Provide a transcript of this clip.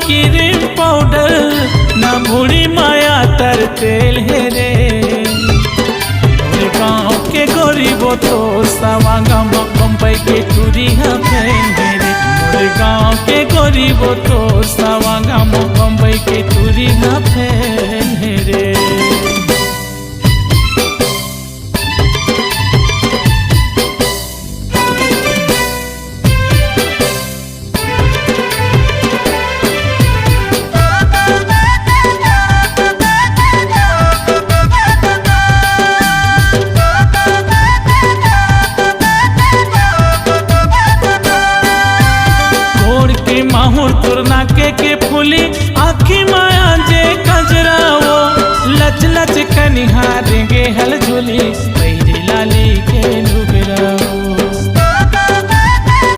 Cream powder ना भूरी माया तर तेल है रे। गाँव के गरीब तो सवा गाँव बम्बई के टूरी पहन रे। गाँव के गरीब तो सवा गाँव बम्बई के टूरी पहन रे। माहुर तोर नाके के फूली